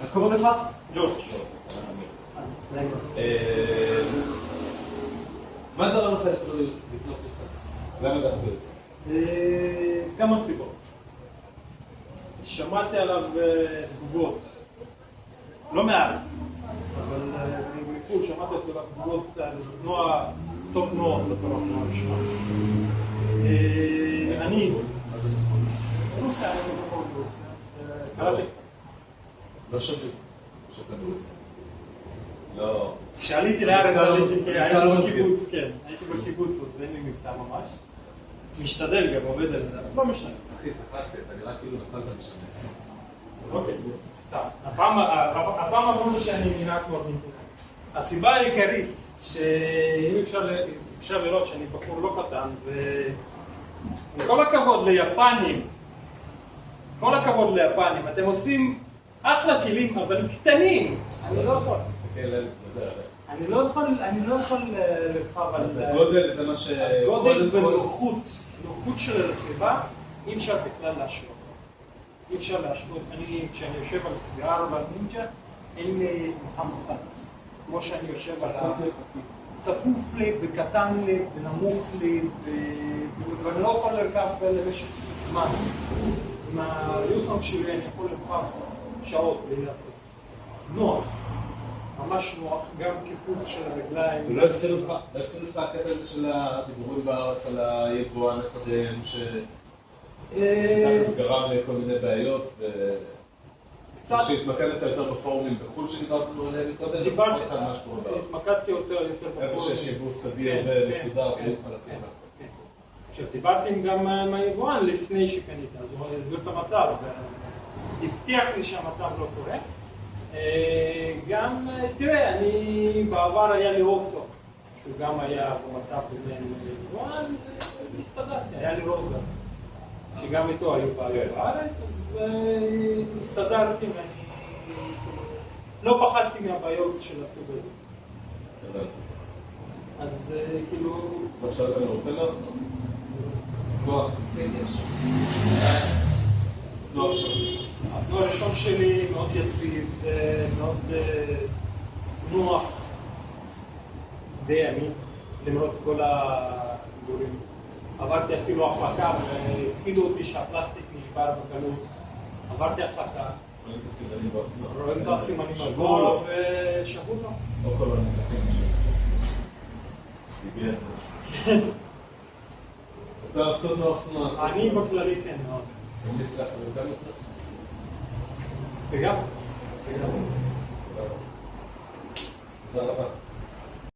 איך קוראים לך? ג'ורג'. מה גרם לך לקנות יוסף? למה דווקא יוסף? כמה סיבות. שמעתי עליו תגובות, לא מהארץ, אבל מחו"ל שמעתי עליו תגובות, זה זנוע טוב מאוד בתור התנועה ראשונה. אני, רוסיה, אני לא בכל רוסיה, אז קראתי קצת. לא שווים, שאתה ברוסיה. לא. כשעליתי לארץ, הייתי בקיבוץ, כן, הייתי בקיבוץ, אז אין לי מבטא ממש. משתדל גם, עובד על זה, אבל לא משנה. אחי, צחקתי, אתה נראה כאילו נפלת משם. אוקיי, סתם. הפעם אמרו לי שאני נראה כמו ארגנטינאי. הסיבה העיקרית, שאם אפשר לראות שאני בחור לא קטן, וכל הכבוד ליפנים, כל הכבוד ליפנים, אתם עושים אחלה כלים, אבל קטנים. אני לא יכול. תסתכל עליהם, אני לא יכול לקפב על זה. גודל זה מה ש... גודל ונוחות של הרכיבה, אי אפשר בכלל להשוות. אי אפשר להשוות. כשאני יושב על סיגר ועל נינג'ה, אין לי מוכן. כמו שאני יושב על צפוף לי וקטן לי ונמוך לי, ואני לא יכול לרכב למשך זמן. עם היוסנג שלי אני יכול לרכב שעות בלי לעשות. נוח. ממש נוח, גם כיפוף של הרגליים. ולא הפחיד אותך הקטע הזה של הדיבורים בארץ על היבואן הקודם, שככה גרם לכל מיני בעיות, ושהתמקדת יותר בפורומים בחו"ל שדיברנו עליהם קודם, דיברתי, מה שקורה בארץ. התמקדתי יותר בפורומים. איפה שיש יבוא סדיר ומסודר, בלי חלפים. עכשיו, דיברתי גם עם היבואן לפני שקניתי, אז הוא הסביר את המצב, והבטיח לי שהמצב לא קורה. גם, תראה, בעבר היה לי אוטו, שהוא גם היה במצב בין יבואן, אז הסתדרתי, היה לי רוב גם, שגם איתו היו בעיות בארץ, אז הסתדרתי ואני לא פחדתי מהבעיות של הסוג הזה. אז כאילו... ועכשיו אתה רוצה להפנות? כוח, יש. נוער ראשון. הנוער הראשון שלי מאוד יציב, מאוד נוח, די אמין, למרות כל הדיבורים. עברתי אפילו החלקה והפחידו אותי שהפלסטיק נשבר בקלות. עברתי החלקה. רואים את הסימנים באופנוע. רואים את הסימנים באופנוע ושבו לו. או כל מיני תשים CBS. אז אתה מבסוט מהאופנוע. אני בכללי כן מאוד. ומצח, וגם יותר. וגם. תודה רבה.